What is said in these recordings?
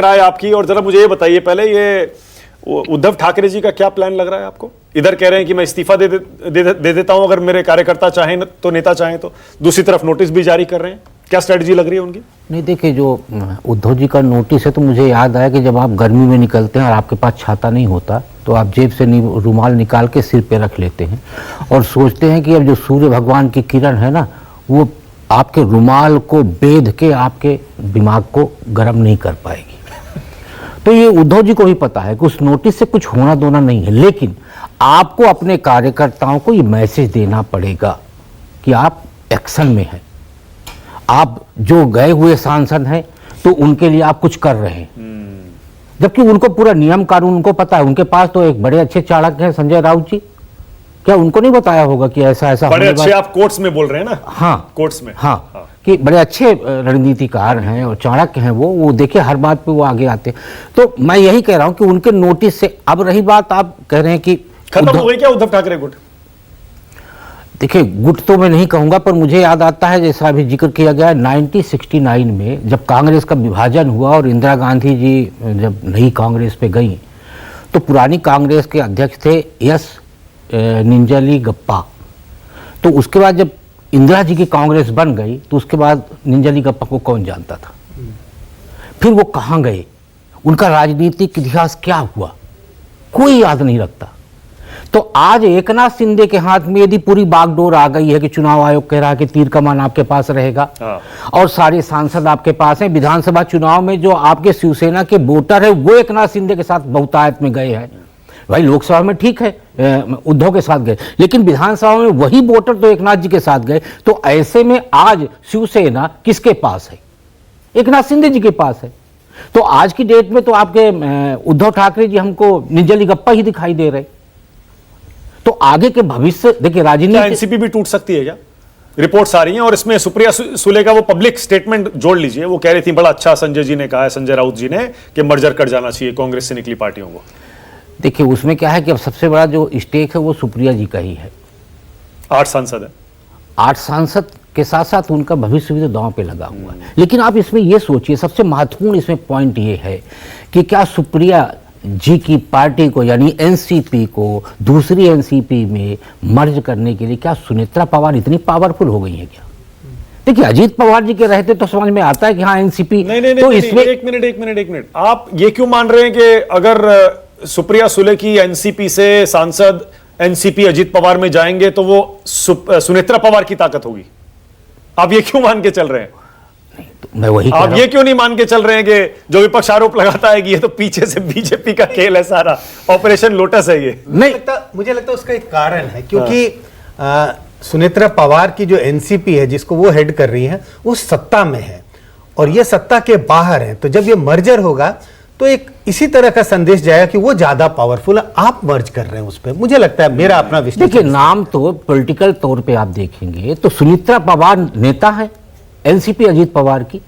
राय आपकी, और जरा मुझे ये बताइए पहले, ये उद्धव ठाकरे जी का क्या प्लान लग रहा है आपको? इधर कह रहे हैं कि मैं इस्तीफा दे देता हूं अगर मेरे कार्यकर्ता चाहें तो, नेता चाहें तो, दूसरी तरफ नोटिस भी जारी कर रहे हैं। क्या स्ट्रेटजी लग रही है उनकी? नहीं देखिए, जो उद्धव जी का नोटिस है तो मुझे याद आया कि जब आप गर्मी में निकलते हैं और आपके पास छाता नहीं होता तो आप जेब से रुमाल निकाल के सिर पे रख लेते हैं और सोचते हैं कि अब जो सूर्य भगवान की किरण है ना, वो आपके रुमाल को बेध के आपके दिमाग को गर्म नहीं कर पाएगी। तो ये उद्धव जी को भी पता है कि उस नोटिस से कुछ होना दोना नहीं है, लेकिन आपको अपने कार्यकर्ताओं को ये मैसेज देना पड़ेगा कि आप एक्शन में हैं। आप जो गए हुए सांसद हैं तो उनके लिए आप कुछ कर रहे हैं, जबकि उनको पूरा नियम कानून उनको पता है। उनके पास तो एक बड़े अच्छे चाणक्य हैं संजय राउत जी, क्या उनको नहीं बताया होगा कि ऐसा ऐसा बड़े अच्छे? आप कोर्ट्स में बोल रहे हैं ना? हाँ, कोर्ट्स में। हाँ, कि बड़े अच्छे रणनीतिकार हैं और चाणक्य हैं वो देखिए हर बात पे वो आगे आते हैं। तो मैं यही कह रहा हूं कि उनके नोटिस से, अब रही बात आप कह रहे हैं कि खत्म हो गई क्या उद्धव ठाकरे गुट? देखिए, गुट तो मैं नहीं कहूंगा, पर मुझे याद आता है जैसा अभी जिक्र किया गया 1969 में जब कांग्रेस का विभाजन हुआ और इंदिरा गांधी जी जब नई कांग्रेस पे गई तो पुरानी कांग्रेस के अध्यक्ष थे एस निंजली गप्पा। तो उसके बाद जब इंदिरा जी की कांग्रेस बन गई तो उसके बाद निंजली गप्पा को कौन जानता था? फिर वो कहाँ गए, उनका राजनीतिक इतिहास क्या हुआ, कोई याद नहीं रखता। तो आज एकनाथ शिंदे के हाथ में यदि पूरी बागडोर आ गई है कि चुनाव आयोग कह रहा है कि तीर कमान आपके पास रहेगा और सारे सांसद आपके पास हैं, विधानसभा चुनाव में जो आपके शिवसेना के वोटर है वो एकनाथ शिंदे के साथ बहुतायत में गए हैं। भाई लोकसभा में ठीक है उद्धव के साथ गए, लेकिन विधानसभा में वही वोटर तो एकनाथ जी के साथ गए। तो ऐसे में आज शिवसेना किसके पास है? एकनाथ शिंदे जी के पास है। तो आज की डेट में तो आपके उद्धव ठाकरे जी हमको निंजली गप्पा ही दिखाई दे रहे। तो आगे के भविष्य देखिए, राजनीति एनसीपी भी टूट सकती है क्या? रिपोर्ट्स आ रही हैं और इसमें सुप्रिया सुले का वो पब्लिक स्टेटमेंट जोड़ लीजिए। वो कह रही थी बड़ा अच्छा संजय जी ने कहा है, संजय राउत जी ने, कि मर्जर कर जाना चाहिए कांग्रेस से निकली पार्टियों को। देखिए, उसमें क्या है कि अब सबसे बड़ा जो स्टेक है वो सुप्रिया जी का ही है। 8 सांसद है, 8 सांसद के साथ साथ उनका भविष्य भी तो दांव पे लगा हुआ है। लेकिन आप इसमें ये सोचिए, सबसे महत्वपूर्ण इसमें पॉइंट ये है कि क्या सुप्रिया जी की पार्टी को यानी एनसीपी को दूसरी एनसीपी में मर्ज करने के लिए क्या सुनेत्रा पवार इतनी पावरफुल हो गई है क्या? देखिए, अजीत पवार जी के रहते तो समझ में आता है कि हाँ एनसीपी तो इसमें एक मिनट आप ये क्यों मान रहे हैं कि अगर सुप्रिया सुले की एनसीपी से सांसद एनसीपी अजीत पवार में जाएंगे तो वो सुनेत्रा पवार की ताकत होगी? आप ये क्यों मान के चल रहे हैं? मैं वही आप ये क्यों नहीं मान के चल रहे हैं कि जो विपक्ष आरोप लगाता है कि ये तो पीछे से बीजेपी का खेल है, सारा ऑपरेशन लोटस है ये? नहीं, मुझे लगता है उसका एक कारण है, क्योंकि सुनेत्रा पवार की जो एनसीपी है जिसको वो हेड कर रही है वो सत्ता में है और ये सत्ता के बाहर है। तो जब ये मर्जर होगा तो एक इसी तरह का संदेश जाएगा कि वो ज्यादा पावरफुल है, आप मर्ज कर रहे हैं उस पर। मुझे लगता है, मेरा अपना विश्लेषण। देखिए, नाम तो पॉलिटिकल तौर पे आप देखेंगे तो सुनेत्रा पवार नेता है एनसीपी अजीत पवार की,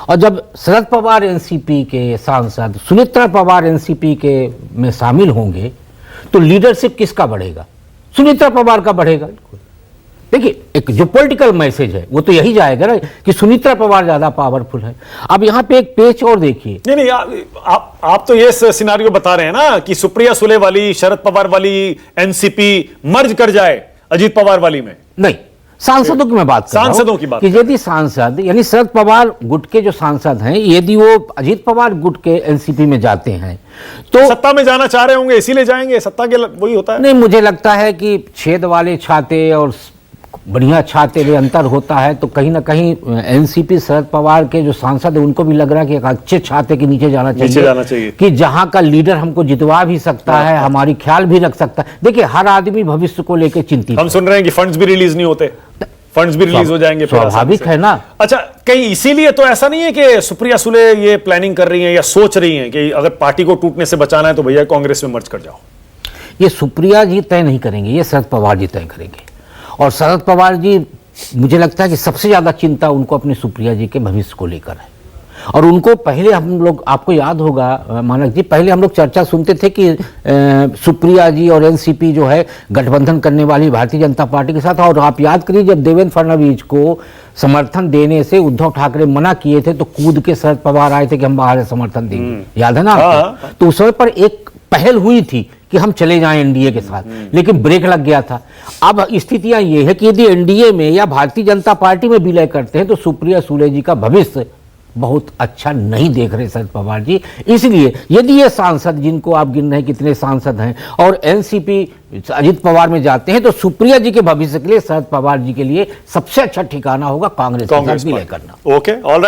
और जब शरद पवार एनसीपी के सांसद सुनेत्रा पवार एनसीपी के में शामिल होंगे तो लीडरशिप किसका बढ़ेगा? सुनेत्रा पवार का बढ़ेगा। देखिए, एक जो पॉलिटिकल मैसेज है वो तो यही जाएगा ना कि सुनेत्रा पवार ज्यादा पावरफुल है। अब यहाँ पे एक पेच और देखिए। नहीं, आप तो ये सिनारियो बता रहे हैं ना कि सुप्रिया सुले वाली, शरद पवार वाली एनसीपी मर्ज कर जाए अजीत पवार वाली में। नहीं, सांसदों की मैं बात कर रहा हूं, सांसदों की बात कि यदि सांसद यानी शरद पवार गुट के जो सांसद हैं यदि वो अजीत पवार गुट के एनसीपी में जाते हैं तो सत्ता में जाना चाह रहे होंगे, इसीलिए जाएंगे। सत्ता के वही होता है। नहीं, मुझे लगता है कि छेद वाले छाते और बढ़िया छाते में अंतर होता है। तो कहीं ना कहीं एनसीपी शरद पवार के जो सांसद है उनको भी लग रहा है कि एक अच्छे छाते के नीचे जाना चाहिए कि जहां का लीडर हमको जितवा भी सकता है, हमारी ख्याल भी रख सकता है। देखिए, हर आदमी भविष्य को लेकर चिंतित। हम सुन रहे हैं कि फंड्स भी रिलीज नहीं होते, फंड्स भी रिलीज हो जाएंगे, स्वाभाविक है ना। अच्छा, कहीं इसीलिए तो ऐसा नहीं है कि सुप्रिया सुले ये प्लानिंग कर रही हैं या सोच रही हैं कि अगर पार्टी को टूटने से बचाना है तो भैया कांग्रेस में मर्ज कर जाओ? ये सुप्रिया जी तय नहीं करेंगे, ये शरद पवार जी तय करेंगे। और शरद पवार जी, मुझे लगता है कि सबसे ज्यादा चिंता उनको अपनी सुप्रिया जी के भविष्य को लेकर है। और उनको पहले हम लोग, आपको याद होगा मानक जी, पहले हम लोग चर्चा सुनते थे कि सुप्रिया जी और एनसीपी जो है गठबंधन करने वाली भारतीय जनता पार्टी के साथ। और आप याद करिए जब देवेंद्र फडणवीस को समर्थन देने से उद्धव ठाकरे मना किए थे तो कूद के शरद पवार आए थे कि हम बाहर से समर्थन देंगे, याद है ना आपको? तो उस समय पर एक पहल हुई थी कि हम चले जाएं एनडीए के साथ, लेकिन ब्रेक लग गया था। अब स्थितियां ये है कि यदि एनडीए में या भारतीय जनता पार्टी में विलय करते हैं तो सुप्रिया सुले जी का भविष्य बहुत अच्छा नहीं देख रहे शरद पवार जी। इसलिए यदि ये सांसद जिनको आप गिन रहे हैं कितने सांसद हैं और एनसीपी अजित पवार में जाते हैं तो सुप्रिया जी के भविष्य के लिए शरद पवार जी के लिए सबसे अच्छा ठिकाना होगा कांग्रेस के साथ विलय करना। Okay, all right.